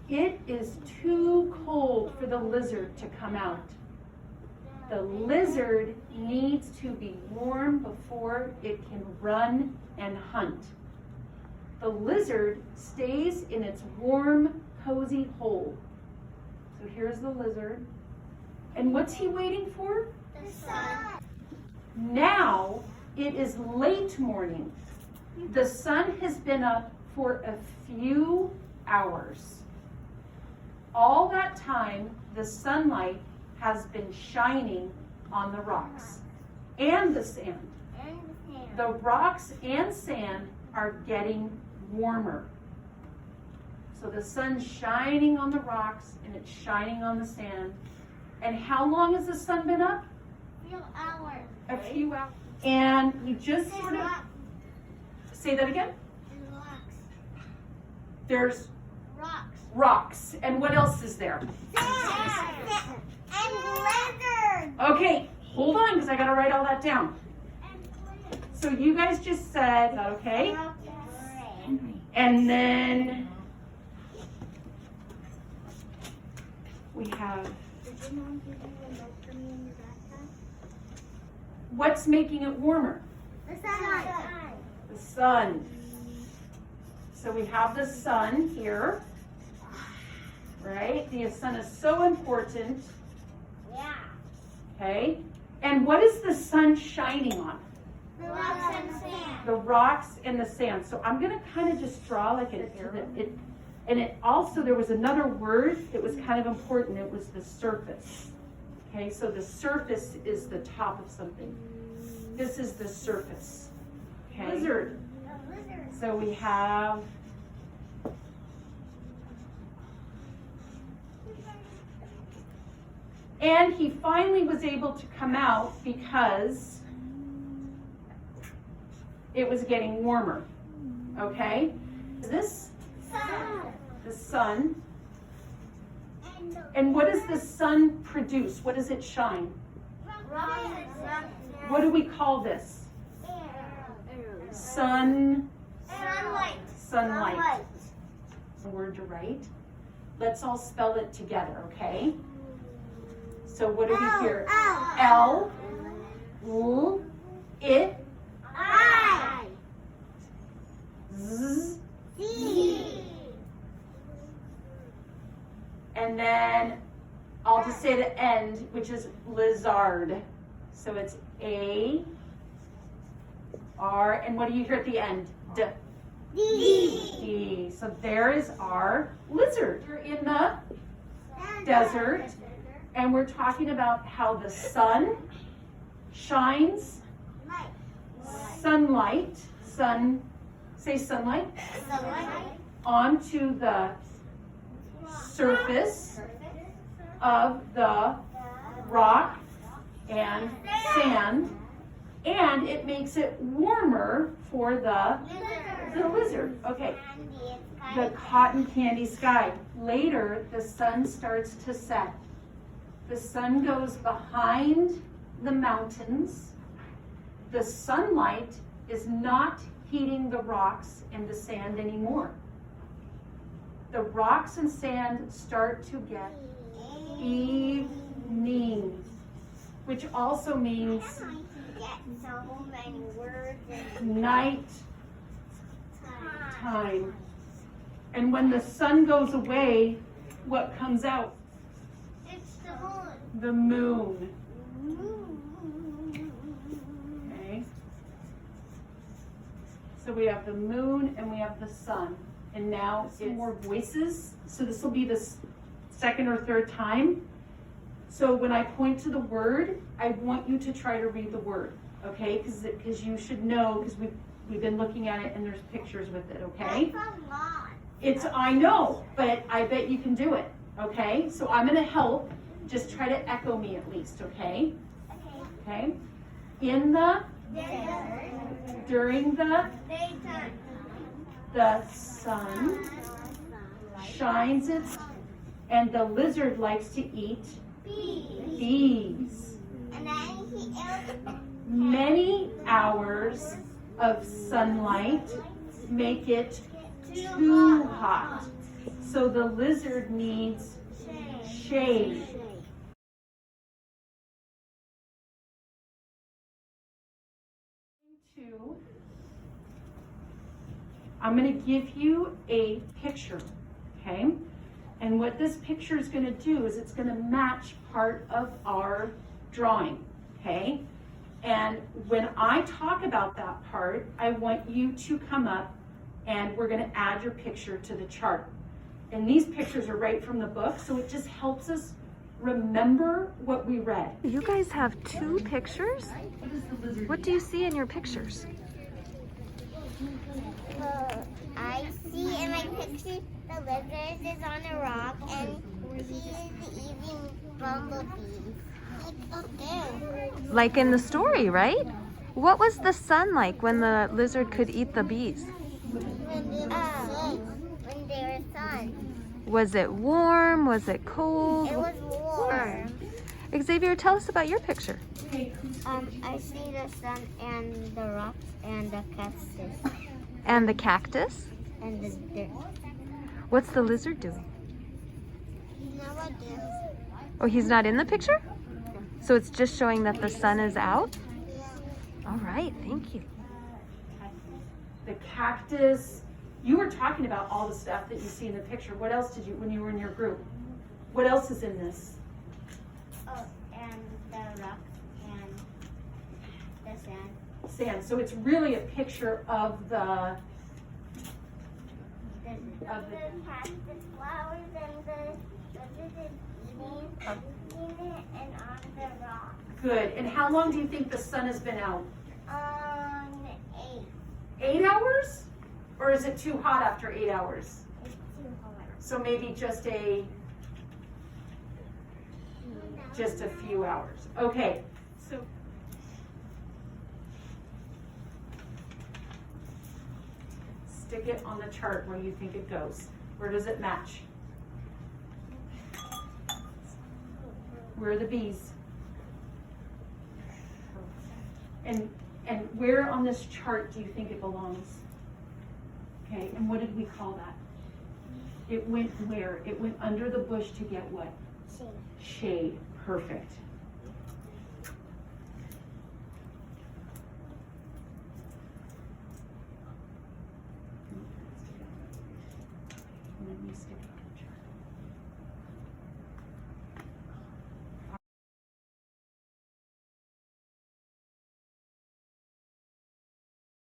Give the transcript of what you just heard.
It is too cold for the lizard to come out. The lizard needs to be warm before it can run and hunt. The lizard stays in its warm, cozy hole. So here's the lizard. And what's he waiting for? The sun. Now it is late morning. The sun has been up for a few hours. All that time, the sunlight has been shining on the rocks and the sand. The rocks and sand are getting warmer. So the sun's shining on the rocks and it's shining on the sand. And how long has the sun been up? Few hours. A few hours. And we just sort of, say that again? Rocks. There's Rocks. rocks. And what else is there? Sand. And lizards. Okay, hold on because I got to write all that down. And plants. So you guys just said, is that okay? Okay. And then we have, Did you know you can look for me in your backpack? what's making it warmer? The sun. The sun. So we have the sun here, right? The sun is so important, Yeah. okay? And what is the sun shining on? The rocks and sand. The rocks and the sand. So I'm gonna kind of just draw like an arrow. And it also, there was another word that was kind of important. It was the surface. Okay, so the surface is the top of something. This is the surface. Okay. Lizard. The lizard. So we have and he finally was able to come out because it was getting warmer. Okay? This, Sun. the sun. And And what does the sun produce? What does it shine? rocks. What do we call this? Air. Sunlight. Sunlight. A word to write. Let's all spell it together, okay? So what do we hear? L, L, I, I. Z, C. and then I'll just say the end, which is lizard. So it's A, R, and what do you hear at the end? D. D. D. So there is our lizard. We're in the desert, and we're talking about how the sun shines sunlight, say sunlight, onto the surface of the rock and sand, and it makes it warmer for the lizard. Okay, the cotton candy sky. Later, the sun starts to set. The sun goes behind the mountains. The sunlight is not heating the rocks and the sand anymore. The rocks and sand start to get evening, which also means So many words night time. And when the sun goes away, what comes out? It's the moon. The moon. Okay. So we have the moon and we have the sun. And now some more voices. So this will be the second or third time. So when I point to the word, I want you to try to read the word, okay? Because you should know, because we've been looking at it and there's pictures with it, okay? That's a lot. I know, but I bet you can do it, okay? So I'm gonna help. Just try to echo me at least, okay? Okay? In the, Desert. during the Daytime. sun shines its, and the lizard likes to eat Bees. bees. And then he ate Many hours of sunlight make it too hot. So the lizard needs shade. I'm going to give you a picture, okay? And what this picture is going to do is it's going to match part of our drawing, okay? And when I talk about that part, I want you to come up and we're going to add your picture to the chart. And these pictures are right from the book, so it just helps us remember what we read. You guys have 2 pictures? What do you see in your pictures? I see in my picture the lizard is on a rock and he is eating bumblebees. Like up there. Like in the story, right? What was the sun like when the lizard could eat the bees? When there was sun. Was it warm? Was it cold? It was warm. Xavier, tell us about your picture. I see the sun and the rocks and the cactus And the cactus? and the dirt. What's the lizard doing? Now there. Oh, he's not in the picture? So it's just showing that the sun is out? All right, thank you. The cactus, you were talking about all the stuff that you see in the picture. What else did you, when you were in your group? What else is in this? Oh, and the rock and the sand. Sand. So it's really a picture of the The cactus flowers and the lizard eating it and on the rock. good. And how long do you think the sun has been out? 8. 8 hours? Or is it too hot after 8 hours? It's too hard. So maybe just a few hours. Okay. So stick it on the chart where you think it goes. Where does it match? Where are the bees? And where on this chart do you think it belongs? Okay, and what did we call that? It went where? It went under the bush to get what? Shade. Perfect. And then we stick it.